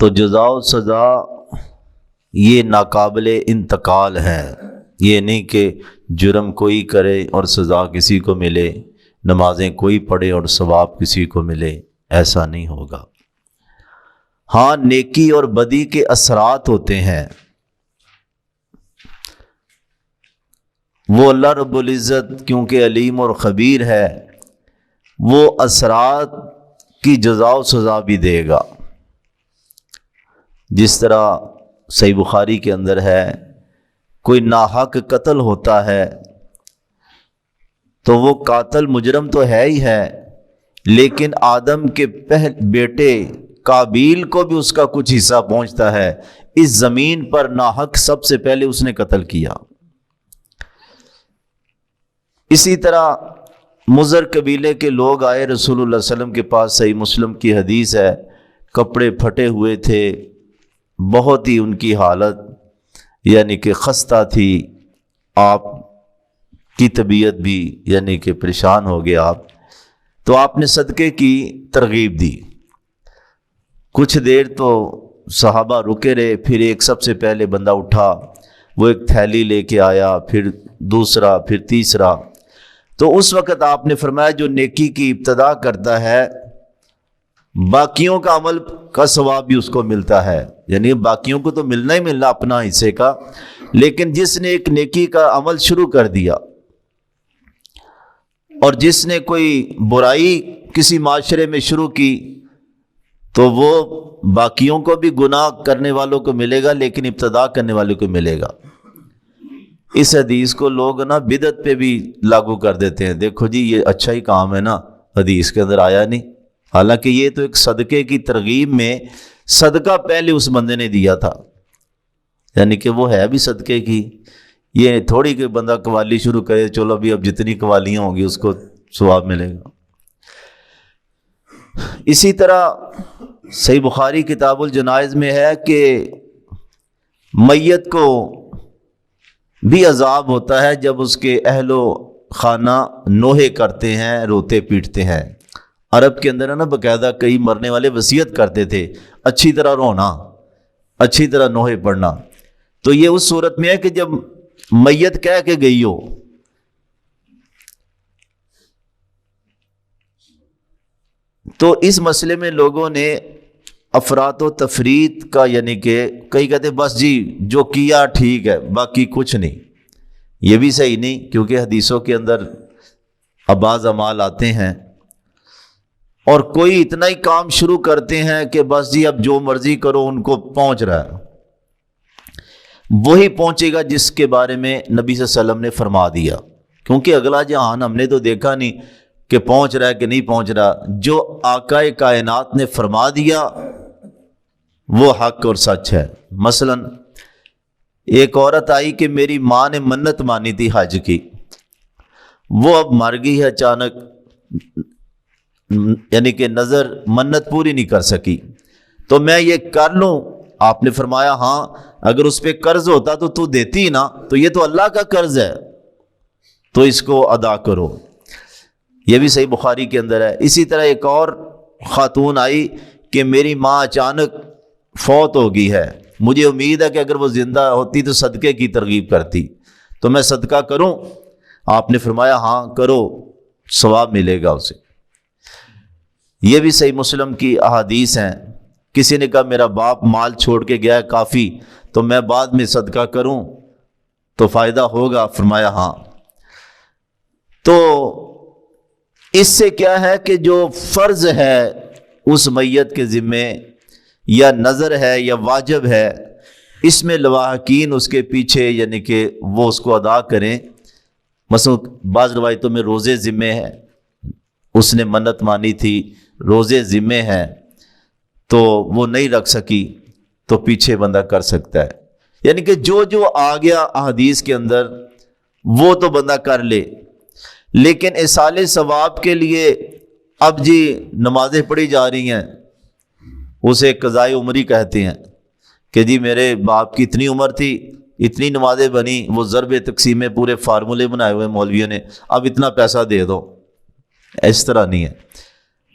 تو جزا و سزا یہ ناقابل انتقال ہے، یہ نہیں کہ جرم کوئی کرے اور سزا کسی کو ملے، نمازیں کوئی پڑھے اور ثواب کسی کو ملے، ایسا نہیں ہوگا۔ ہاں نیکی اور بدی کے اثرات ہوتے ہیں، وہ اللہ رب العزت کیونکہ علیم اور خبیر ہے، وہ اثرات کی جزا و سزا بھی دے گا۔ جس طرح صحیح بخاری کے اندر ہے، کوئی ناحق قتل ہوتا ہے تو وہ قاتل مجرم تو ہے ہی ہے، لیکن آدم کے بیٹے قابیل کو بھی اس کا کچھ حصہ پہنچتا ہے۔ اس زمین پر ناحق سب سے پہلے اس نے قتل کیا۔ اسی طرح مضر قبیلے کے لوگ آئے رسول اللہ صلی اللہ علیہ وسلم کے پاس، صحیح مسلم کی حدیث ہے، کپڑے پھٹے ہوئے تھے، بہت ہی ان کی حالت یعنی کہ خستہ تھی، آپ کی طبیعت بھی یعنی کہ پریشان ہو گئے آپ، تو آپ نے صدقے کی ترغیب دی۔ کچھ دیر تو صحابہ رکے رہے، پھر ایک سب سے پہلے بندہ اٹھا، وہ ایک تھیلی لے کے آیا، پھر دوسرا، پھر تیسرا۔ تو اس وقت آپ نے فرمایا جو نیکی کی ابتدا کرتا ہے باقیوں کا عمل کا ثواب بھی اس کو ملتا ہے، یعنی باقیوں کو تو ملنا ہی ملنا اپنا حصے کا، لیکن جس نے ایک نیکی کا عمل شروع کر دیا اور جس نے کوئی برائی کسی معاشرے میں شروع کی تو وہ باقیوں کو بھی گناہ کرنے والوں کو ملے گا، لیکن ابتدا کرنے والوں کو ملے گا۔ اس حدیث کو لوگ نا بدعت پہ بھی لاگو کر دیتے ہیں، دیکھو جی یہ اچھا ہی کام ہے نا، حدیث کے اندر آیا نہیں، حالانکہ یہ تو ایک صدقے کی ترغیب میں صدقہ پہلے اس بندے نے دیا تھا، یعنی کہ وہ ہے بھی صدقے کی۔ یہ تھوڑی کہ بندہ قوالی شروع کرے، چلو ابھی اب جتنی قوالیاں ہوں گی اس کو ثواب ملے گا۔ اسی طرح صحیح بخاری کتاب الجنائز میں ہے کہ میت کو بھی عذاب ہوتا ہے جب اس کے اہل و خانہ نوحے کرتے ہیں، روتے پیٹتے ہیں۔ عرب کے اندر ہے نا باقاعدہ کئی مرنے والے وصیت کرتے تھے اچھی طرح رونا، اچھی طرح نوحے پڑھنا۔ تو یہ اس صورت میں ہے کہ جب میت کہہ کے گئی ہو، تو اس مسئلے میں لوگوں نے افراط و تفریط کا، یعنی کہ کئی کہتے بس جی جو کیا ٹھیک ہے باقی کچھ نہیں، یہ بھی صحیح نہیں، کیونکہ حدیثوں کے اندر بعض اعمال آتے ہیں اور کوئی اتنا ہی کام شروع کرتے ہیں کہ بس جی اب جو مرضی کرو، ان کو پہنچ رہا ہے، وہی پہنچے گا جس کے بارے میں نبی صلی اللہ علیہ وسلم نے فرما دیا، کیونکہ اگلا جہان ہم نے تو دیکھا نہیں کہ پہنچ رہا ہے کہ نہیں پہنچ رہا، جو آقا کائنات نے فرما دیا وہ حق اور سچ ہے۔ مثلا ایک عورت آئی کہ میری ماں نے منت مانی تھی حج کی، وہ اب مر گئی ہے اچانک، یعنی کہ نظر منت پوری نہیں کر سکی، تو میں یہ کر لوں؟ آپ نے فرمایا ہاں، اگر اس پہ قرض ہوتا تو دیتی نا، تو یہ تو اللہ کا قرض ہے تو اس کو ادا کرو۔ یہ بھی صحیح بخاری کے اندر ہے۔ اسی طرح ایک اور خاتون آئی کہ میری ماں اچانک فوت ہو گئی ہے، مجھے امید ہے کہ اگر وہ زندہ ہوتی تو صدقے کی ترغیب کرتی، تو میں صدقہ کروں؟ آپ نے فرمایا ہاں کرو، ثواب ملے گا اسے۔ یہ بھی صحیح مسلم کی احادیث ہیں۔ کسی نے کہا میرا باپ مال چھوڑ کے گیا ہے کافی، تو میں بعد میں صدقہ کروں تو فائدہ ہوگا؟ فرمایا ہاں۔ تو اس سے کیا ہے کہ جو فرض ہے اس میت کے ذمے، یا نظر ہے یا واجب ہے، اس میں لواحقین اس کے پیچھے یعنی کہ وہ اس کو ادا کریں۔ مثلا بعض روایتوں میں روزے ذمے ہے، اس نے منت مانی تھی، روزے ذمے ہیں تو وہ نہیں رکھ سکی، تو پیچھے بندہ کر سکتا ہے، یعنی کہ جو جو آ گیا احادیث کے اندر وہ تو بندہ کر لے۔ لیکن ایصال ثواب کے لیے اب جی نمازیں پڑھی جا رہی ہیں، اسے قضائے عمری کہتے ہیں کہ جی میرے باپ کی اتنی عمر تھی، اتنی نمازیں بنی، وہ ضرب تقسیم میں پورے فارمولے بنائے ہوئے مولویوں نے، اب اتنا پیسہ دے دو، اس طرح نہیں ہے۔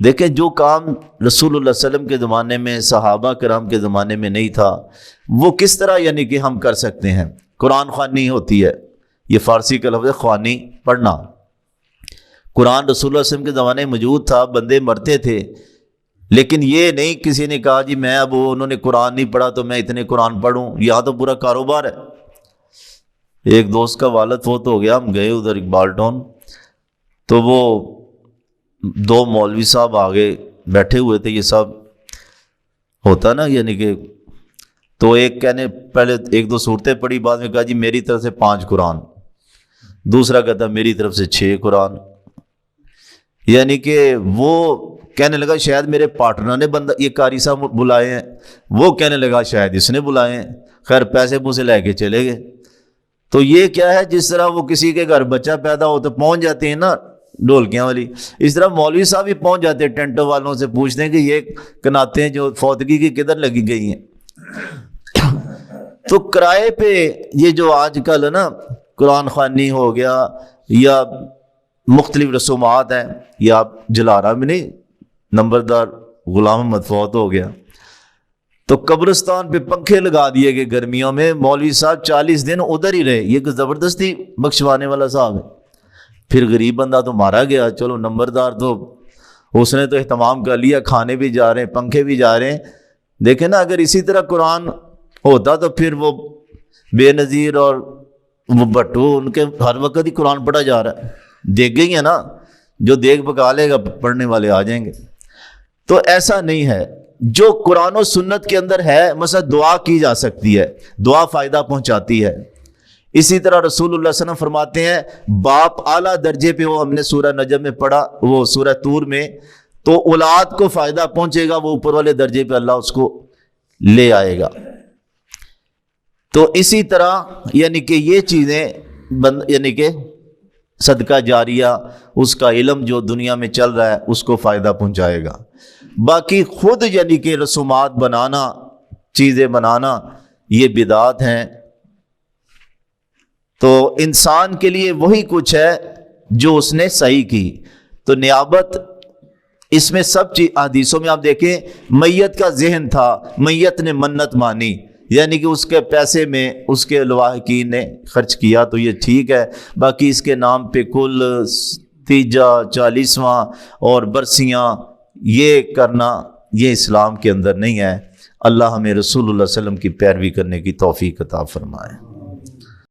دیکھیں جو کام رسول اللہ صلی اللہ علیہ وسلم کے زمانے میں، صحابہ کرام کے زمانے میں نہیں تھا، وہ کس طرح یعنی کہ ہم کر سکتے ہیں؟ قرآن خوانی ہوتی ہے، یہ فارسی کا لفظ ہے خوانی، پڑھنا۔ قرآن رسول اللہ علیہ وسلم کے زمانے میں موجود تھا، بندے مرتے تھے، لیکن یہ نہیں کسی نے کہا جی میں اب انہوں نے قرآن نہیں پڑھا تو میں اتنے قرآن پڑھوں۔ یہاں تو پورا کاروبار ہے۔ ایک دوست کا والد فوت ہو گیا، ہم گئے ادھر اقبال ٹاؤن، تو وہ دو مولوی صاحب آگے بیٹھے ہوئے تھے، یہ سب ہوتا نا یعنی کہ، تو ایک کہنے پہلے ایک دو صورتیں پڑھی، بعد میں کہا جی میری طرف سے 5 قرآن، دوسرا کہتا میری طرف سے 6 قرآن، یعنی کہ وہ کہنے لگا شاید میرے پارٹنر نے بندہ یہ قاری صاحب بلائے ہیں، وہ کہنے لگا شاید اس نے بلائے ہیں، خیر پیسے پوسے لے کے چلے گئے۔ تو یہ کیا ہے، جس طرح وہ کسی کے گھر بچہ پیدا ہو تو پہنچ جاتے ہیں نا ڈھولکیاں والی، اس طرح مولوی صاحب بھی پہنچ جاتے ہیں، ٹینٹوں والوں سے پوچھتے ہیں کہ یہ کناتیں جو فوتگی کی کدھر لگی گئی ہیں۔ تو کرائے پہ یہ جو آج کل ہے نا قرآن خوانی ہو گیا یا مختلف رسومات ہیں، یا آپ جلارہ میں نہیں نمبردار غلام احمد فوت ہو گیا تو قبرستان پہ پنکھے لگا دیے گئے گرمیوں میں، مولوی صاحب 40 دن ادھر ہی رہے، یہ کہ زبردستی بخشوانے والا صاحب ہے۔ پھر غریب بندہ تو مارا گیا، چلو نمبردار تو اس نے تو اہتمام کر لیا، کھانے بھی جا رہے ہیں، پنکھے بھی جا رہے ہیں۔ دیکھیں نا اگر اسی طرح قرآن ہوتا تو پھر وہ بے نظیر اور وہ بٹو ان کے ہر وقت ہی قرآن پڑھا جا رہا ہے، دیکھ گئی ہے نا، جو دیکھ پکا لے گا پڑھنے والے آ جائیں گے۔ تو ایسا نہیں ہے، جو قرآن و سنت کے اندر ہے، مثلا دعا کی جا سکتی ہے، دعا فائدہ پہنچاتی ہے۔ اسی طرح رسول اللہ صلی اللہ علیہ وسلم فرماتے ہیں باپ اعلیٰ درجے پہ ہو، ہم نے سورہ نجم میں پڑھا، وہ سورہ طور میں، تو اولاد کو فائدہ پہنچے گا، وہ اوپر والے درجے پہ اللہ اس کو لے آئے گا۔ تو اسی طرح یعنی کہ یہ چیزیں یعنی کہ صدقہ جاریہ، اس کا علم جو دنیا میں چل رہا ہے اس کو فائدہ پہنچائے گا۔ باقی خود یعنی کہ رسومات بنانا، چیزیں بنانا، یہ بدعات ہیں۔ تو انسان کے لیے وہی کچھ ہے جو اس نے صحیح کی۔ تو نیابت اس میں سب چیز حدیثوں میں آپ دیکھیں، میت کا ذہن تھا، میت نے منت مانی، یعنی کہ اس کے پیسے میں اس کے لواحقین نے خرچ کیا تو یہ ٹھیک ہے، باقی اس کے نام پہ کل تیجا 40واں اور برسیاں یہ کرنا، یہ اسلام کے اندر نہیں ہے۔ اللہ ہمیں رسول اللہ صلی اللہ علیہ وسلم کی پیروی کرنے کی توفیق عطا فرمائے۔